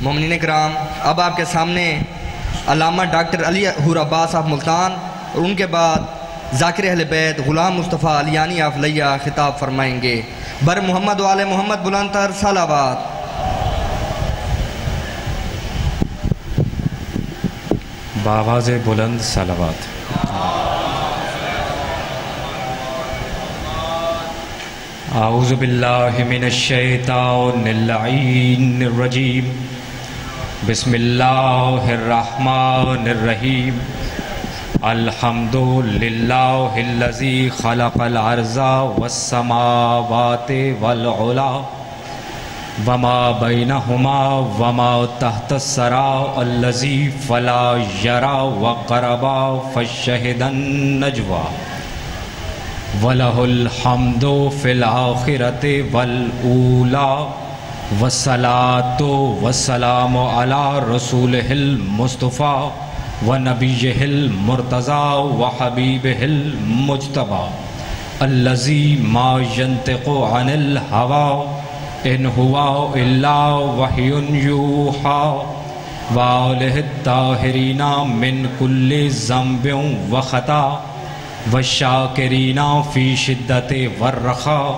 مومنین کرام، اب آپ کے سامنے علامہ ڈاکٹر علی حور عباس صاحب ملتان اور ان کے بعد ذاکر اہل بیت غلام مصطفیٰ علیانی آف لیہ خطاب فرمائیں گے۔ بر محمد و آل محمد بلند تر صلوات۔ بآواز بلند صلوات۔ اعوذ باللہ من الشیطان اللعین الرجیم، بسم اللہ الرحمن الرحیم۔ الحمد للہ الذی خلق الارض والسماوات والعلا وما بینہما وما تحت الثری الذی فلا یری وقربا فالشہد النجوی وَلَهُ الْحَمْدُ فِي الْآخِرَةِ وَالْأُولَى وَالصَّلَاةُ وَالسَّلَامُ عَلَى رَسُولِهِ الْمُصْطَفَى وَنَبِيِّهِ الْمُرْتَضَى وَحَبِيبِهِ الْمُجْتَبَى الَّذِي مَا يَنطِقُ عَنِ الْهَوَىٰ إِنْ هُوَ إِلَّا وَحْيٌ يُوحَىٰ وَآلِهِ الطَّاهِرِينَ مِنْ كُلِّ ذَنبٍ وَخَطَأٍ والشاکرین فی شدت والرخاء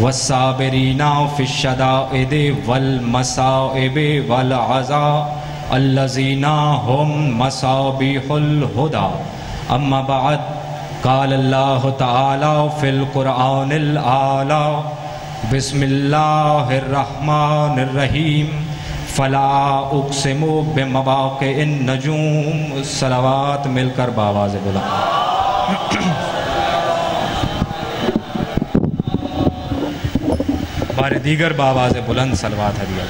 والصابرین فی الشدائد والمصائب والعزاء الذین هم مصابیح الہدی۔ اما بعد، قال اللہ تعالی فی القرآن العالی بسم اللہ الرحمن الرحیم فلا اقسم بمواقع النجوم۔ صلوات مل کر بآواز بلند۔ بار دیگر بآواز بلند صلوات ہدیہ۔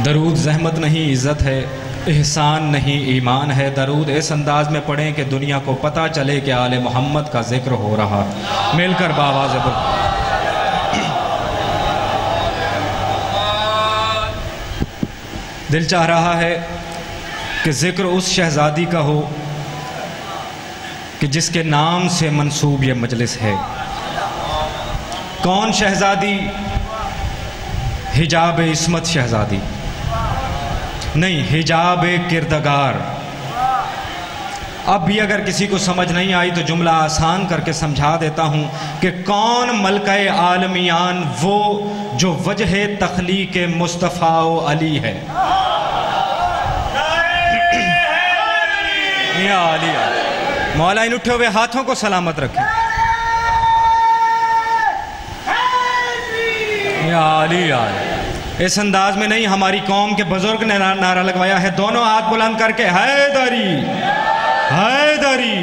درود زحمت نہیں عزت ہے، احسان نہیں ایمان ہے۔ درود اس انداز میں پڑھیں کہ دنیا کو پتہ چلے کہ آل محمد کا ذکر ہو رہا۔ مل کر بآواز بلند۔ دل چاہ رہا ہے کہ ذکر اس شہزادی کا ہو کہ جس کے نام سے منسوب یہ مجلس ہے۔ کون شہزادی؟ حجاب عصمت شہزادی نہیں، حجاب کردگار۔ اب بھی اگر کسی کو سمجھ نہیں آئی تو جملہ آسان کر کے سمجھا دیتا ہوں کہ کون ملکہ عالمیان؟ وہ جو وجہ تخلیق مصطفیٰ و علی ہے۔ یا علی مولا ان اٹھے ہوئے ہاتھوں کو سلامت رکھیں۔ یا علی اس انداز میں نہیں، ہماری قوم کے بزرگ نے نعرہ لگوایا ہے، دونوں ہاتھ بلند کر کے حیدری حیدری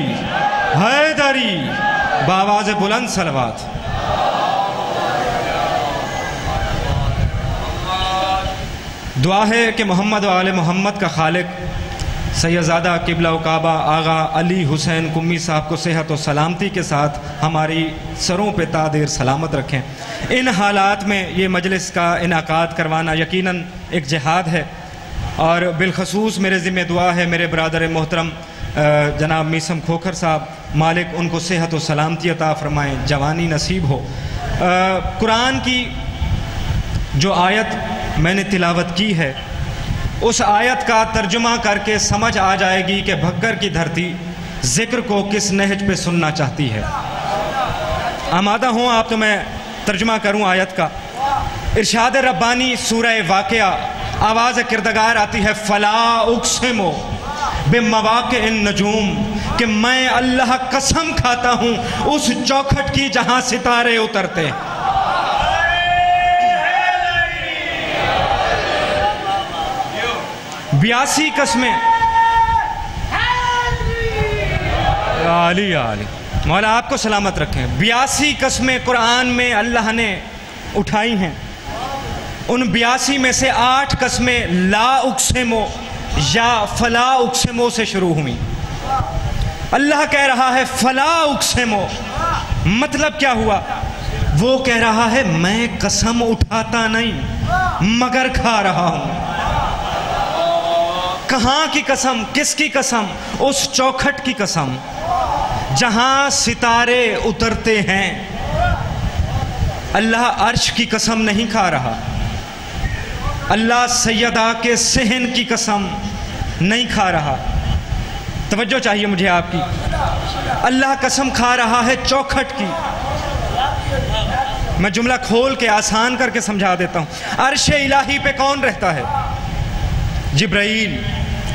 حیدری، بآواز بلند صلوات۔ دعا ہے کہ محمد و آل محمد کا خالق سیدزادہ قبلہ و کعبہ آغا علی حسین قمی صاحب کو صحت و سلامتی کے ساتھ ہماری سروں پہ تا دیر سلامت رکھیں۔ ان حالات میں یہ مجلس کا انعقاد کروانا یقیناً ایک جہاد ہے، اور بالخصوص میرے ذمہ دعا ہے میرے برادر محترم جناب میسم کھوکھر صاحب، مالک ان کو صحت و سلامتی عطا فرمائیں، جوانی نصیب ہو۔ قرآن کی جو آیت میں نے تلاوت کی ہے، اس آیت کا ترجمہ کر کے سمجھ آ جائے گی کہ بھگگر کی دھرتی ذکر کو کس نہج پہ سننا چاہتی ہے۔ آمادہ ہوں آپ تو میں ترجمہ کروں آیت کا۔ ارشاد ربانی سورہ واقعہ، آواز کردگار آتی ہے، فلا اقسم بمواقع النجوم، کہ میں اللہ قسم کھاتا ہوں اس چوکھٹ کی جہاں ستارے اترتے ہیں۔ 82 قسمیں علی علی مولا آپ کو سلامت رکھیں۔ 82 قسمیں قرآن میں اللہ نے اٹھائی ہیں، ان 82 میں سے 8 قسمیں لا اقسمو یا فلا اقسمو سے شروع ہوئیں۔ اللہ کہہ رہا ہے فلا اقسمو، مطلب کیا ہوا؟ وہ کہہ رہا ہے میں قسم اٹھاتا نہیں مگر کھا رہا ہوں۔ کہاں کی قسم؟ کس کی قسم؟ اس چوکھٹ کی قسم جہاں ستارے اترتے ہیں۔ اللہ عرش کی قسم نہیں کھا رہا، اللہ سیدہ کے صحن کی قسم نہیں کھا رہا۔ توجہ چاہیے مجھے آپ کی۔ اللہ قسم کھا رہا ہے چوکھٹ کی۔ میں جملہ کھول کے آسان کر کے سمجھا دیتا ہوں۔ عرش الہی پہ کون رہتا ہے؟ جبرائیل،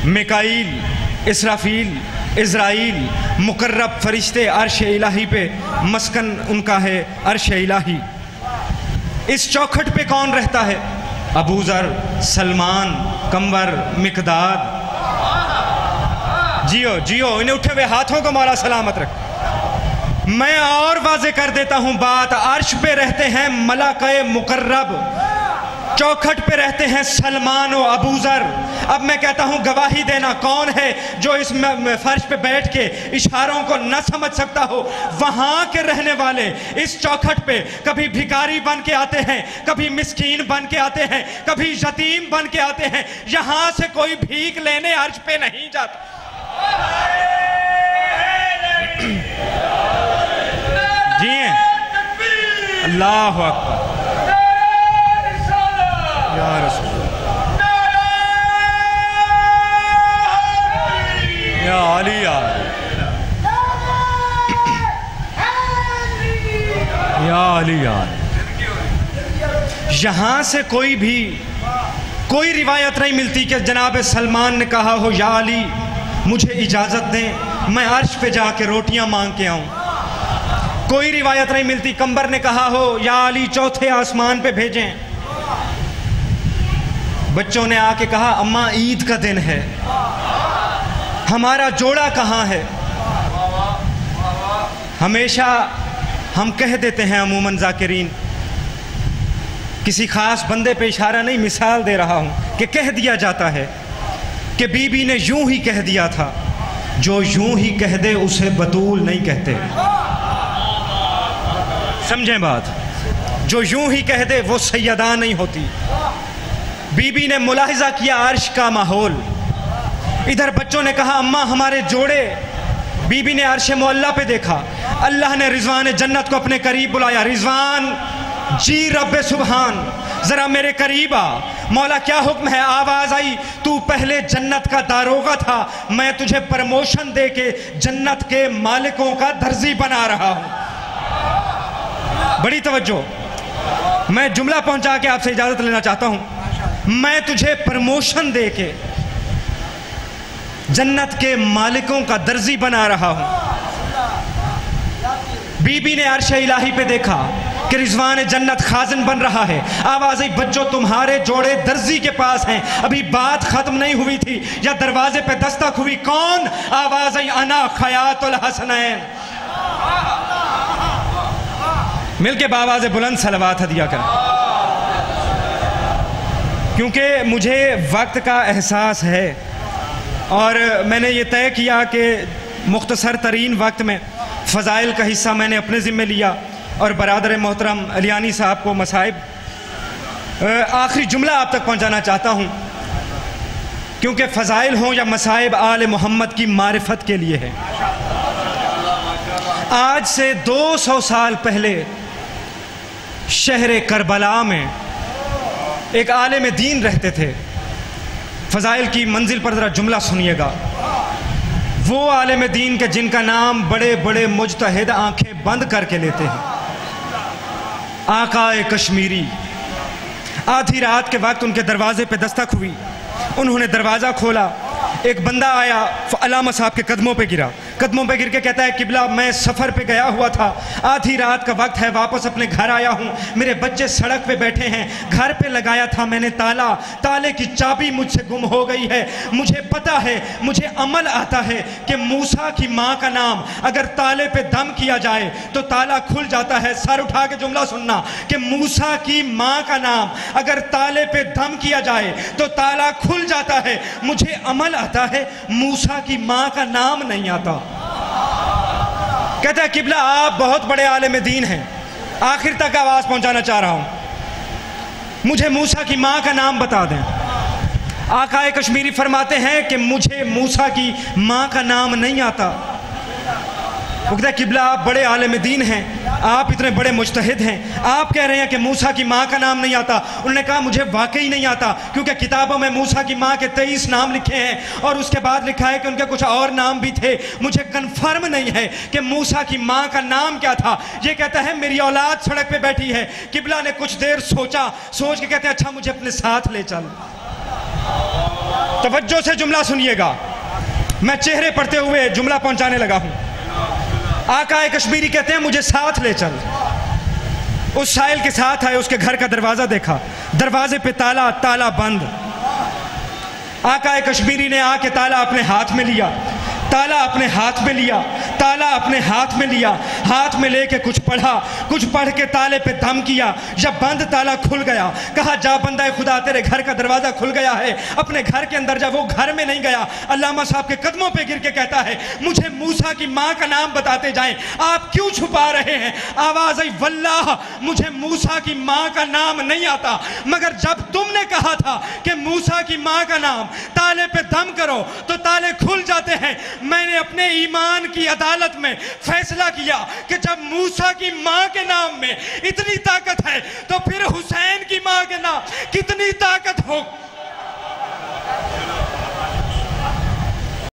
میکائیل، اسرافیل، عزرائیل، مقرب فرشتے عرش الہی پہ مسکن ان کا ہے عرش الہی۔ اس چوکھٹ پہ کون رہتا ہے؟ ابو ذر، سلمان، قمر، مقداد۔ جیو جیو، انہیں اٹھے ہوئے ہاتھوں کو مولا سلامت رکھ۔ میں اور واضح کر دیتا ہوں بات۔ عرش پہ رہتے ہیں ملائکہ مقرب، چوکھٹ پہ رہتے ہیں سلمان و ابو ذر۔ اب میں کہتا ہوں گواہی دینا کون ہے جو اس فرش پہ بیٹھ کے اشاروں کو نہ سمجھ سکتا ہو؟ وہاں کے رہنے والے اس چوکھٹ پہ کبھی بھکاری بن کے آتے ہیں، کبھی مسکین بن کے آتے ہیں، کبھی یتیم بن کے آتے ہیں۔ یہاں سے کوئی بھیک لینے عرش پہ نہیں جاتا۔ جی ہیں اللہ اکبر یا رسول یا علی یا علی۔ یہاں سے کوئی روایت نہیں ملتی کہ جناب سلمان نے کہا ہو یا علی مجھے اجازت دیں میں عرش پہ جا کے روٹیاں مانگ کے آؤں۔ کوئی روایت نہیں ملتی قمر نے کہا ہو یا علی چوتھے آسمان پہ بھیجیں۔ بچوں نے آ کے کہا اماں عید کا دن ہے، ہمارا جوڑا کہاں ہے؟ ہمیشہ ہم کہہ دیتے ہیں عموماً ذاکرین، کسی خاص بندے پہ اشارہ نہیں، مثال دے رہا ہوں کہ کہہ دیا جاتا ہے کہ بی بی نے یوں ہی کہہ دیا تھا، جو یوں ہی کہہ دے اسے بطول نہیں کہتے۔ سمجھیں بات، جو یوں ہی کہہ دے وہ سیدہ نہیں ہوتی۔ بی بی نے ملاحظہ کیا عرش کا ماحول، ادھر بچوں نے کہا اماں ہمارے جوڑے۔ بی بی نے عرش معلیٰ پہ دیکھا، اللہ نے رضوان جنت کو اپنے قریب بلایا۔ رضوان جی رب سبحان ذرا میرے قریب آ۔ مولا کیا حکم ہے؟ آواز آئی تو پہلے جنت کا داروغہ تھا، میں تجھے پرموشن دے کے جنت کے مالکوں کا درزی بنا رہا ہوں۔ بڑی توجہ، میں جملہ پہنچا کے آپ سے اجازت لینا چاہتا ہوں۔ میں تجھے پرموشن دے کے جنت کے مالکوں کا درزی بنا رہا ہوں۔ بی بی نے عرش الہی پہ دیکھا کہ رضوان جنت خازن بن رہا ہے۔ آواز آئی بچوں تمہارے جوڑے درزی کے پاس ہیں۔ ابھی بات ختم نہیں ہوئی تھی یا دروازے پہ دستک ہوئی، کون؟ آواز آئی انا خیاط الحسنین۔ مل کے بآواز بلند صلوات ہدیہ کریں، کیونکہ مجھے وقت کا احساس ہے اور میں نے یہ طے کیا کہ مختصر ترین وقت میں فضائل کا حصہ میں نے اپنے ذمہ لیا اور برادر محترم علیانی صاحب کو مصائب آخری جملہ آپ تک پہنچانا چاہتا ہوں، کیونکہ فضائل ہوں یا مصائب آل محمد کی معرفت کے لیے ہے۔ آج سے 200 سال پہلے شہر کربلا میں ایک عالم دین رہتے تھے۔ فضائل کی منزل پر ذرا جملہ سنیے گا۔ وہ عالم دین کے جن کا نام بڑے بڑے مجتہد آنکھیں بند کر کے لیتے ہیں، آقا کشمیری۔ آدھی رات کے وقت ان کے دروازے پہ دستک ہوئی، انہوں نے دروازہ کھولا، ایک بندہ آیا، علامہ صاحب کے قدموں پہ گرا، قدموں پہ گر کے کہتا ہے قبلہ میں سفر پہ گیا ہوا تھا، آدھی رات کا وقت ہے، واپس اپنے گھر آیا ہوں، میرے بچے سڑک پہ بیٹھے ہیں، گھر پہ لگایا تھا میں نے تالا، تالے کی چابی مجھ سے گم ہو گئی ہے، مجھے پتا ہے، مجھے عمل آتا ہے کہ موسیٰ کی ماں کا نام اگر تالے پہ دم کیا جائے تو تالا کھل جاتا ہے۔ سر اٹھا کے جملہ سننا کہ موسیٰ کی ماں کا نام اگر تالے پہ دم کیا جائے تو تالا کھل جاتا ہے، مجھے عمل آتا ہے، موسیٰ کی ماں کا نام نہیں آتا۔ کہتا ہے قبلہ آپ بہت بڑے عالم دین ہیں، آخر تک آواز پہنچانا چاہ رہا ہوں، مجھے موسیٰ کی ماں کا نام بتا دیں۔ آقا کشمیری فرماتے ہیں کہ مجھے موسیٰ کی ماں کا نام نہیں آتا۔ وہ کہتا ہے قبلہ آپ بڑے عالم دین ہیں، آپ اتنے بڑے مجتہد ہیں، آپ کہہ رہے ہیں کہ موسیٰ کی ماں کا نام نہیں آتا۔ انہوں نے کہا مجھے واقعی نہیں آتا، کیونکہ کتابوں میں موسیٰ کی ماں کے 23 نام لکھے ہیں اور اس کے بعد لکھا ہے کہ ان کے کچھ اور نام بھی تھے، مجھے کنفرم نہیں ہے کہ موسیٰ کی ماں کا نام کیا تھا۔ یہ کہتا ہے میری اولاد سڑک پہ بیٹھی ہے، قبلہ نے کچھ دیر سوچ کے کہتے ہیں اچھا مجھے اپنے ساتھ لے چل۔ توجہ سے جملہ سنیے گا، میں چہرے پڑھتے ہوئے جملہ پہنچانے لگا ہوں۔ آقا کشمیری کہتے ہیں مجھے ساتھ لے چل۔ اس سائل کے ساتھ آئے، اس کے گھر کا دروازہ دیکھا، دروازے پہ تالا بند۔ آقا کشمیری نے آ کے تالا اپنے ہاتھ میں لیا، تالا اپنے ہاتھ میں لیا، تالا اپنے ہاتھ میں لیا، ہاتھ میں لے کے کچھ پڑھا، کچھ پڑھ کے تالے پہ دم کیا۔ جب بند تالا کھل گیا، کہا جا بندہ خدا تیرے گھر کا دروازہ کھل گیا ہے، اپنے گھر کے اندر جا۔ وہ گھر میں نہیں گیا، علامہ صاحب کے قدموں پہ گر کے کہتا ہے مجھے موسیٰ کی ماں کا نام بتاتے جائیں، آپ کیوں چھپا رہے ہیں؟ آواز آئی واللہ مجھے موسیٰ کی ماں کا نام نہیں آتا، مگر جب تم نے کہا تھا کہ موسیٰ کی ماں کا نام تالے پہ دم کرو تو تالے کھل جاتے ہیں۔ میں نے اپنے ایمان کی عدالت میں فیصلہ کیا کہ جب موسیٰ کی ماں کے نام میں اتنی طاقت ہے تو پھر حسین کی ماں کے نام کتنی طاقت ہو۔